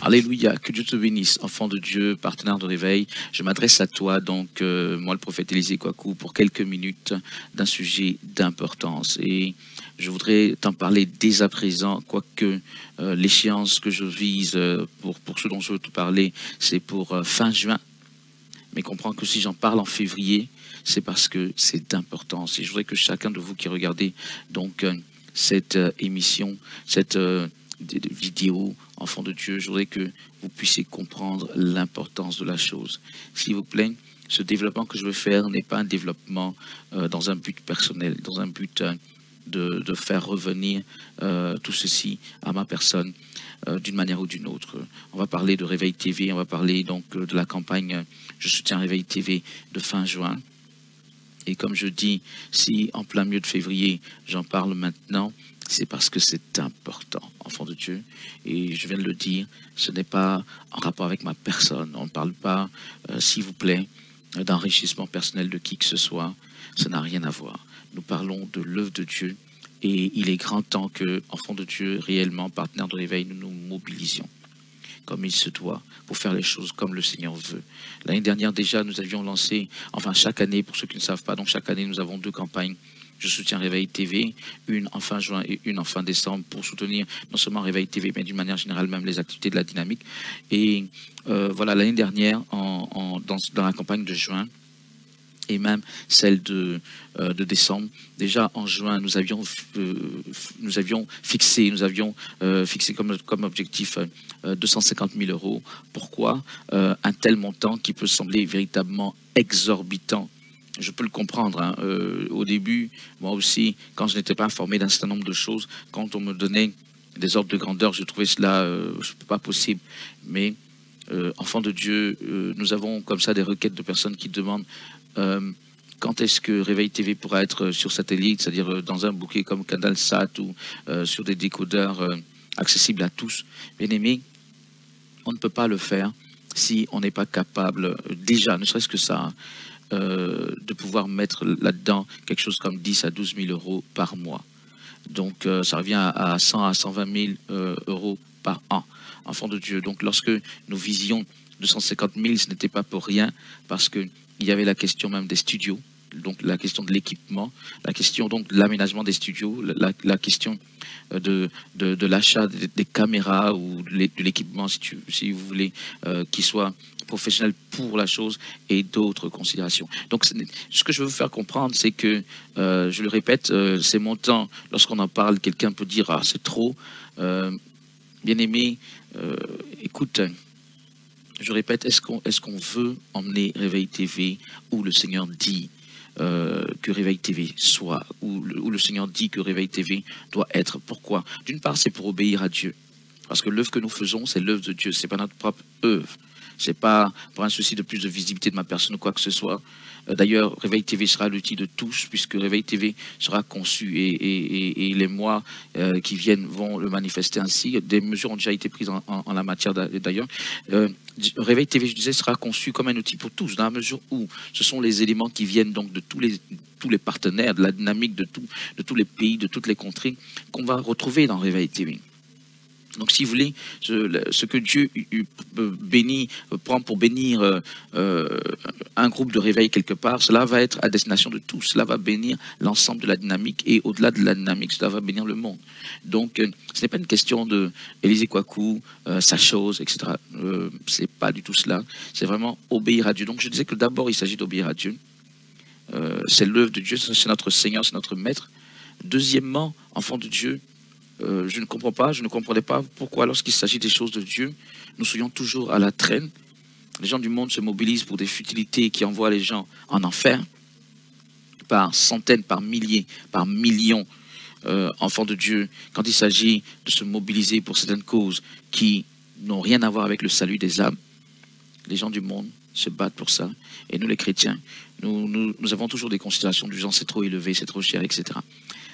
Alléluia, que Dieu te bénisse, enfant de Dieu, partenaire de réveil. Je m'adresse à toi, donc, moi le prophète Élisée Kouakou, pour quelques minutes d'un sujet d'importance. Et je voudrais t'en parler dès à présent, quoique l'échéance que je vise pour ce dont je veux te parler, c'est pour fin juin. Mais comprends que si j'en parle en février, c'est parce que c'est d'importance. Et je voudrais que chacun de vous qui regardez donc cette émission, cette vidéo, enfant de Dieu, je voudrais que vous puissiez comprendre l'importance de la chose. S'il vous plaît, ce développement que je veux faire n'est pas un développement dans un but personnel, dans un but de faire revenir tout ceci à ma personne d'une manière ou d'une autre. On va parler de Réveil TV, on va parler donc de la campagne Je soutiens Réveil TV de fin juin. Et comme je dis, si en plein milieu de février, j'en parle maintenant, c'est parce que c'est important, enfant de Dieu. Et je viens de le dire, ce n'est pas en rapport avec ma personne. On ne parle pas, s'il vous plaît, d'enrichissement personnel de qui que ce soit. Ça n'a rien à voir. Nous parlons de l'œuvre de Dieu. Et il est grand temps que, enfants de Dieu, réellement, partenaires de réveil, nous nous mobilisions comme il se doit pour faire les choses comme le Seigneur veut. L'année dernière déjà, nous avions lancé, enfin chaque année, pour ceux qui ne savent pas, donc chaque année, nous avons 2 campagnes. Je soutiens Réveil TV, une en fin juin et une en fin décembre pour soutenir non seulement Réveil TV, mais d'une manière générale même les activités de la dynamique. Et voilà, l'année dernière, dans la campagne de juin, et même celle de décembre. Déjà en juin, nous avions fixé comme objectif 250 000 euros. Pourquoi un tel montant qui peut sembler véritablement exorbitant? Je peux le comprendre. Hein. Au début, moi aussi, quand je n'étais pas informé d'un certain nombre de choses, quand on me donnait des ordres de grandeur, je trouvais cela pas possible. Mais enfants de Dieu, nous avons comme ça des requêtes de personnes qui demandent quand est-ce que Réveil TV pourra être sur satellite, c'est-à-dire dans un bouquet comme CanalSat ou sur des décodeurs accessibles à tous. Bien aimé, on ne peut pas le faire si on n'est pas capable, déjà, ne serait-ce que ça, de pouvoir mettre là-dedans quelque chose comme 10 à 12 000 euros par mois. Donc ça revient à 100 à 120 000 euros par an, enfant de Dieu. Donc lorsque nous visions 250 000, ce n'était pas pour rien, parce qu'il y avait la question même des studios, donc la question de l'équipement, la question donc de l'aménagement des studios, la question de l'achat des caméras ou de l'équipement, si vous voulez, qui soit professionnel pour la chose, et d'autres considérations. Donc ce que je veux vous faire comprendre, c'est que, je le répète, ces montants, lorsqu'on en parle, quelqu'un peut dire « Ah, c'est trop ». Bien aimé, écoute, je répète, est-ce qu'on veut emmener Réveil TV où le Seigneur dit que Réveil TV soit, où le Seigneur dit que Réveil TV doit être? Pourquoi? D'une part, c'est pour obéir à Dieu. Parce que l'œuvre que nous faisons, c'est l'œuvre de Dieu, c'est pas notre propre œuvre. C'est pas pour un souci de plus de visibilité de ma personne ou quoi que ce soit. D'ailleurs, Réveil TV sera l'outil de tous, puisque Réveil TV sera conçu et les mois qui viennent vont le manifester ainsi. Des mesures ont déjà été prises en la matière d'ailleurs. Réveil TV, je disais, sera conçu comme un outil pour tous, dans la mesure où ce sont les éléments qui viennent donc de tous les partenaires, de la dynamique de tous les pays, de toutes les contrées, qu'on va retrouver dans Réveil TV. Donc, si vous voulez, ce que Dieu prend pour bénir un groupe de réveil quelque part, cela va être à destination de tous. Cela va bénir l'ensemble de la dynamique, et au-delà de la dynamique, cela va bénir le monde. Donc, ce n'est pas une question de Élisée Kouakou, sa chose, etc. Ce n'est pas du tout cela. C'est vraiment obéir à Dieu. Donc, je disais que d'abord, il s'agit d'obéir à Dieu. C'est l'œuvre de Dieu, c'est notre Seigneur, c'est notre Maître. Deuxièmement, enfant de Dieu, je ne comprenais pas pourquoi lorsqu'il s'agit des choses de Dieu, nous soyons toujours à la traîne. Les gens du monde se mobilisent pour des futilités qui envoient les gens en enfer, par centaines, par milliers, par millions, enfants de Dieu, quand il s'agit de se mobiliser pour certaines causes qui n'ont rien à voir avec le salut des âmes. Les gens du monde se battent pour ça. Et nous, les chrétiens, nous avons toujours des considérations du genre c'est trop élevé, c'est trop cher, etc.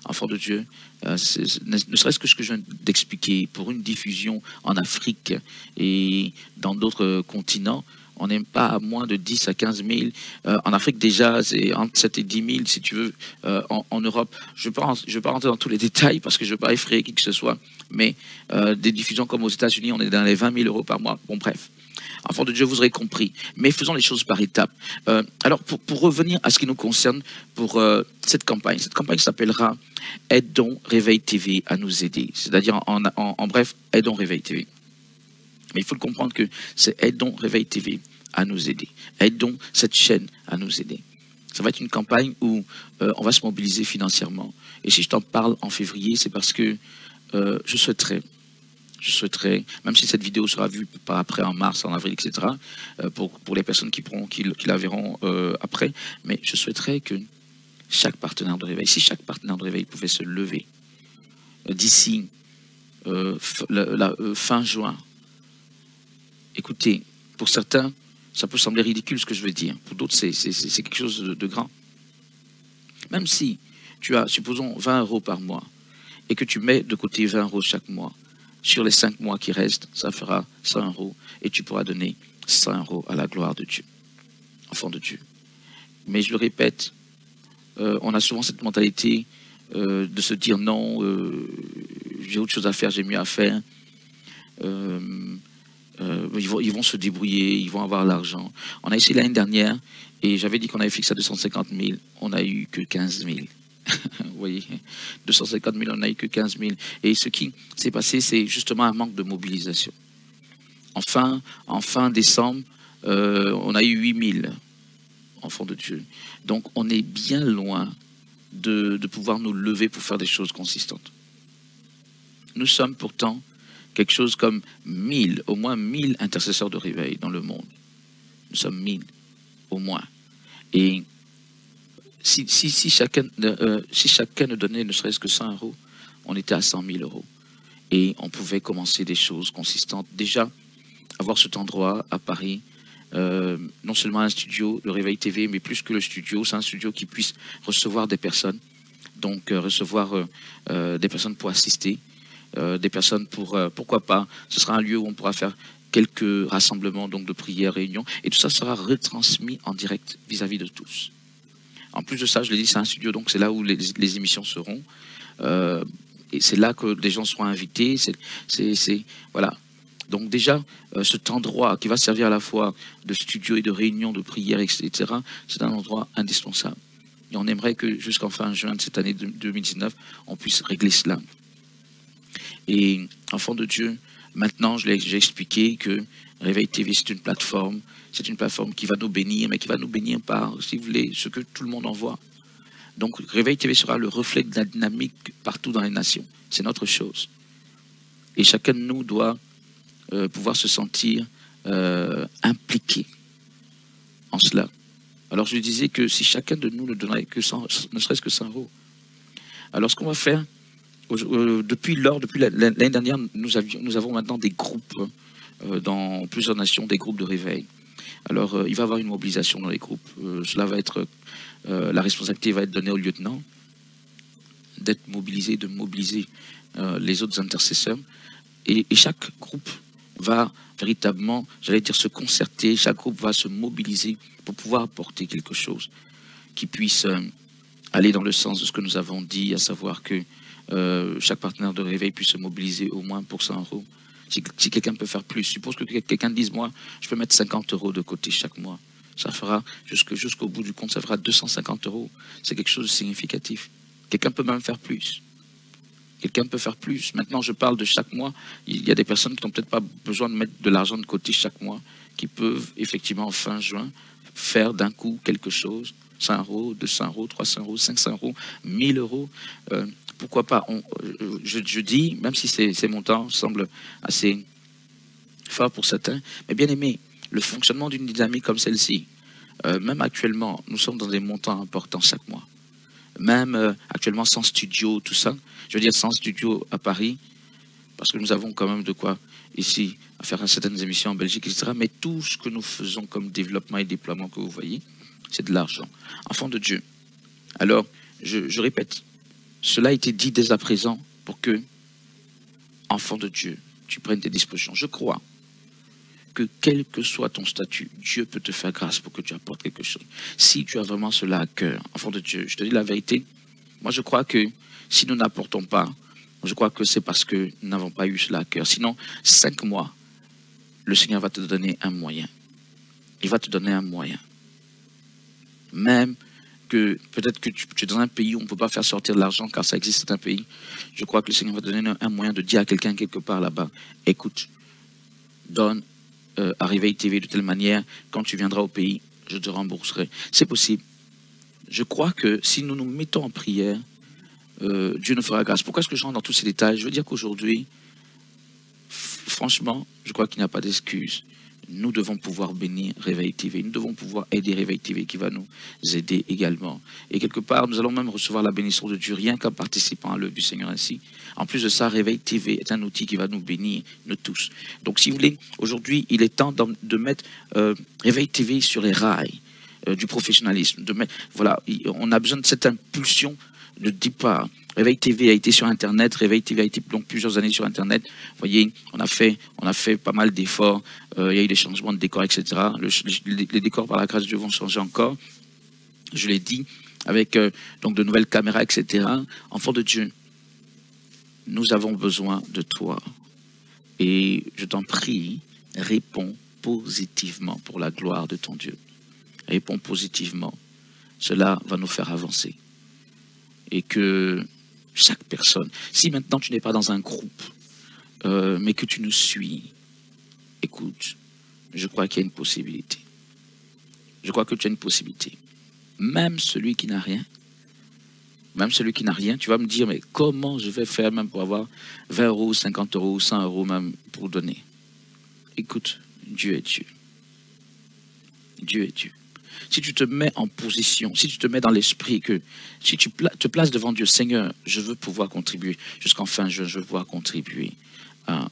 Enfants de Dieu, ne serait-ce que ce que je viens d'expliquer, pour une diffusion en Afrique et dans d'autres continents, On n'est pas à moins de 10 à 15 000. En Afrique, déjà, c'est entre 7 et 10 000, si tu veux, en Europe. Je ne vais pas rentrer dans tous les détails parce que je ne veux pas effrayer qui que ce soit. Mais des diffusions comme aux États-Unis, on est dans les 20 000 euros par mois. Bon, bref. Enfant de Dieu, vous aurez compris. Mais faisons les choses par étapes. Alors, pour revenir à ce qui nous concerne pour cette campagne s'appellera « Aidons Réveil TV à nous aider ». C'est-à-dire, en bref, « Aidons Réveil TV ». Mais il faut le comprendre que c'est « Aidons Réveil TV à nous aider ». Aidons cette chaîne à nous aider. Ça va être une campagne où on va se mobiliser financièrement. Et si je t'en parle en février, c'est parce que je souhaiterais, même si cette vidéo sera vue par après en mars, en avril, etc., pour les personnes qui la verront après, mais je souhaiterais que chaque partenaire de réveil, si chaque partenaire de réveil pouvait se lever d'ici fin juin. Écoutez, pour certains, ça peut sembler ridicule ce que je veux dire. Pour d'autres, c'est quelque chose de grand. Même si tu as, supposons, 20 euros par mois et que tu mets de côté 20 euros chaque mois, sur les 5 mois qui restent, ça fera 100 euros et tu pourras donner 100 euros à la gloire de Dieu, enfant de Dieu. Mais je le répète, on a souvent cette mentalité de se dire non, j'ai autre chose à faire, j'ai mieux à faire. Ils vont se débrouiller, ils vont avoir l'argent. On a essayé l'année dernière et j'avais dit qu'on avait fixé à 250 000, on n'a eu que 15 000. Vous voyez, 250 000, on n'a eu que 15 000. Et ce qui s'est passé, c'est justement un manque de mobilisation. En fin décembre, on a eu 8 000 enfants de Dieu. Donc on est bien loin de pouvoir nous lever pour faire des choses consistantes. Nous sommes pourtant quelque chose comme 1000, au moins 1000 intercesseurs de réveil dans le monde. Nous sommes 1000, au moins. Et si chacun ne donnait ne serait-ce que 100 euros, on était à 100 000 euros. Et on pouvait commencer des choses consistantes. Déjà, avoir cet endroit à Paris, non seulement un studio de Réveil TV, mais plus que le studio, c'est un studio qui puisse recevoir des personnes. Donc, recevoir des personnes pour assister, des personnes pour, pourquoi pas, ce sera un lieu où on pourra faire quelques rassemblements donc de prières, réunions, et tout ça sera retransmis en direct vis-à-vis de tous. En plus de ça, je l'ai dit, c'est un studio, donc c'est là où les émissions seront, et c'est là que les gens seront invités, voilà. Donc déjà, cet endroit qui va servir à la fois de studio et de réunion, de prière, etc., c'est un endroit indispensable. Et on aimerait que jusqu'en fin juin de cette année 2019, on puisse régler cela. Et enfant de Dieu, maintenant, j'ai expliqué que Réveil TV, c'est une plateforme qui va nous bénir, mais qui va nous bénir par, si vous voulez, ce que tout le monde envoie. Donc, Réveil TV sera le reflet de la dynamique partout dans les nations. C'est notre chose. Et chacun de nous doit pouvoir se sentir impliqué en cela. Alors, je disais que si chacun de nous ne donnerait que 100, ne serait-ce que 100 euros, alors ce qu'on va faire, depuis l'année dernière, nous avons maintenant des groupes dans plusieurs nations, des groupes de réveil. Alors, il va y avoir une mobilisation dans les groupes. Cela va être, la responsabilité va être donnée au lieutenant d'être mobilisé, de mobiliser les autres intercesseurs. Et chaque groupe va véritablement, j'allais dire, se concerter. Chaque groupe va se mobiliser pour pouvoir apporter quelque chose qui puisse aller dans le sens de ce que nous avons dit, à savoir que chaque partenaire de réveil puisse se mobiliser au moins pour 100 euros. Si quelqu'un peut faire plus, suppose que quelqu'un dise, moi, je peux mettre 50 euros de côté chaque mois. Ça fera, jusqu'au bout du compte, ça fera 250 euros. C'est quelque chose de significatif. Quelqu'un peut même faire plus. Quelqu'un peut faire plus. Maintenant, je parle de chaque mois. Il y a des personnes qui n'ont peut-être pas besoin de mettre de l'argent de côté chaque mois, qui peuvent, effectivement, en fin juin, faire d'un coup quelque chose. 100 euros, 200 euros, 300 euros, 500 euros, 1000 euros. Pourquoi pas, je dis, même si ces montants semblent assez forts pour certains, mais bien aimé, le fonctionnement d'une dynamique comme celle-ci, même actuellement, nous sommes dans des montants importants chaque mois. Même actuellement sans studio, tout ça, je veux dire sans studio à Paris, parce que nous avons quand même de quoi ici à faire certaines émissions en Belgique, etc. Mais tout ce que nous faisons comme développement et déploiement que vous voyez, c'est de l'argent. Enfant de Dieu. Alors, je répète, cela a été dit dès à présent pour que, enfant de Dieu, tu prennes tes dispositions. Je crois que quel que soit ton statut, Dieu peut te faire grâce pour que tu apportes quelque chose. Si tu as vraiment cela à cœur, enfant de Dieu, je te dis la vérité, moi je crois que si nous n'apportons pas, je crois que c'est parce que nous n'avons pas eu cela à cœur. Sinon, 5 mois, le Seigneur va te donner un moyen. Il va te donner un moyen. Même que peut-être que tu es dans un pays où on ne peut pas faire sortir de l'argent, car ça existe certains pays, je crois que le Seigneur va te donner un moyen de dire à quelqu'un quelque part là-bas, écoute, donne à Réveil TV de telle manière, quand tu viendras au pays, je te rembourserai. C'est possible. Je crois que si nous nous mettons en prière, Dieu nous fera grâce. Pourquoi est-ce que je rentre dans tous ces détails? Je veux dire qu'aujourd'hui, franchement, je crois qu'il n'y a pas d'excuse. Nous devons pouvoir bénir Réveil TV. Nous devons pouvoir aider Réveil TV qui va nous aider également. Et quelque part, nous allons même recevoir la bénédiction de Dieu rien qu'en participant à l'œuvre du Seigneur ainsi. En plus de ça, Réveil TV est un outil qui va nous bénir, nous tous. Donc si vous voulez, aujourd'hui, il est temps de mettre Réveil TV sur les rails du professionnalisme. Voilà, on a besoin de cette impulsion de départ. Réveil TV a été sur Internet, Réveil TV a été donc plusieurs années sur Internet. Vous voyez, on a fait pas mal d'efforts, il y a eu des changements de décors, etc. Les décors, par la grâce de Dieu, vont changer encore. Je l'ai dit, avec donc de nouvelles caméras, etc. Enfant de Dieu, nous avons besoin de toi. Et je t'en prie, réponds positivement pour la gloire de ton Dieu. Réponds positivement. Cela va nous faire avancer. Et que chaque personne, si maintenant tu n'es pas dans un groupe, mais que tu nous suis, écoute, je crois qu'il y a une possibilité. Je crois que tu as une possibilité. Même celui qui n'a rien, tu vas me dire, mais comment je vais faire même pour avoir 20 euros, 50 euros, 100 euros même pour donner? Écoute, Dieu est Dieu. Dieu est Dieu. Si tu te mets en position, si tu te mets dans l'esprit que, si tu te places devant Dieu, Seigneur, je veux pouvoir contribuer, jusqu'en fin juin, je veux pouvoir contribuer à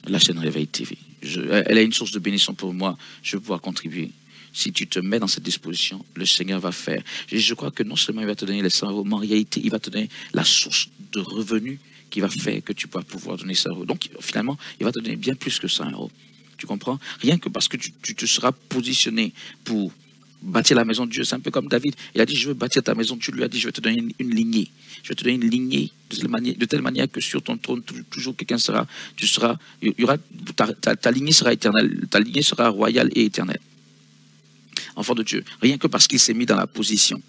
la chaîne Réveil TV. Elle est une source de bénédiction pour moi, je veux pouvoir contribuer. Si tu te mets dans cette disposition, le Seigneur va faire. Et je crois que non seulement il va te donner les 100 euros, mais en réalité, il va te donner la source de revenus qui va faire que tu vas pouvoir donner 100 euros. Donc finalement, il va te donner bien plus que 100 euros. Tu comprends? Rien que parce que tu te seras positionné pour bâtir la maison de Dieu. C'est un peu comme David. Il a dit, je veux bâtir ta maison. Tu lui as dit, je vais te donner une lignée. Je vais te donner une lignée de telle manière que sur ton trône, toujours quelqu'un sera, ta lignée sera éternelle. Ta lignée sera royale et éternelle. Enfant de Dieu. Rien que parce qu'il s'est mis dans la position.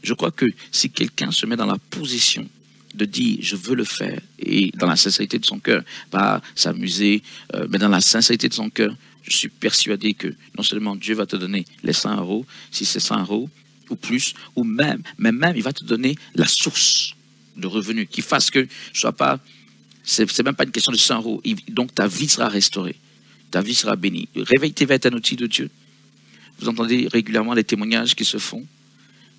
Je crois que si quelqu'un se met dans la position de dire, je veux le faire, et dans la sincérité de son cœur, pas s'amuser, mais dans la sincérité de son cœur, je suis persuadé que non seulement Dieu va te donner les 100 euros, si c'est 100 euros ou plus, ou même il va te donner la source de revenus qui fasse que je sois pas, c'est même pas une question de 100 euros. Donc ta vie sera restaurée, ta vie sera bénie. Réveil TV est un outil de Dieu. Vous entendez régulièrement les témoignages qui se font.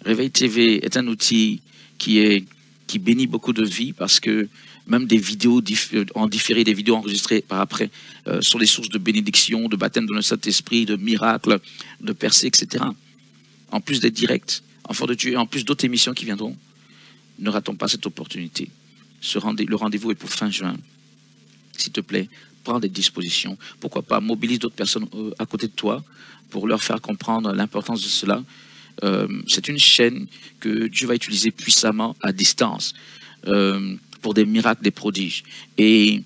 Réveil TV est un outil qui bénit beaucoup de vies parce que même des vidéos en différé, des vidéos enregistrées par après, sont des sources de bénédiction, de baptême dans le Saint-Esprit, de miracles, de percées, etc. En plus des directs, enfants de Dieu, et en plus d'autres émissions qui viendront, ne ratons pas cette opportunité. Le rendez-vous est pour fin juin. S'il te plaît, prends des dispositions. Pourquoi pas, mobilise d'autres personnes à côté de toi pour leur faire comprendre l'importance de cela. C'est une chaîne que Dieu va utiliser puissamment à distance. Pour des miracles, des prodiges. Et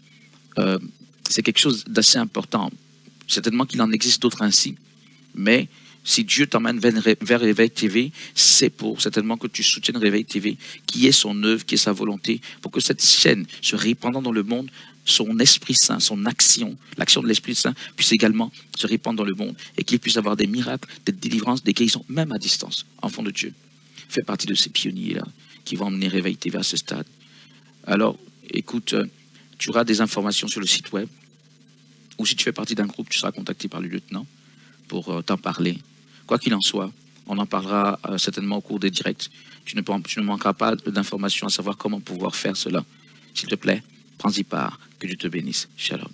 c'est quelque chose d'assez important. Certainement qu'il en existe d'autres ainsi, mais si Dieu t'emmène vers Réveil TV, c'est pour certainement que tu soutiennes Réveil TV, qui est son œuvre, qui est sa volonté, pour que cette chaîne se répandant dans le monde, son Esprit Saint, son action, l'action de l'Esprit Saint puisse également se répandre dans le monde et qu'il puisse avoir des miracles, des délivrances, des guérisons, même à distance. Enfant de Dieu, fais partie de ces pionniers-là qui vont emmener Réveil TV à ce stade. Alors, écoute, tu auras des informations sur le site web, ou si tu fais partie d'un groupe, tu seras contacté par le lieutenant pour t'en parler. Quoi qu'il en soit, on en parlera certainement au cours des directs. Tu ne manqueras pas d'informations à savoir comment pouvoir faire cela. S'il te plaît, prends-y part. Que Dieu te bénisse. Shalom.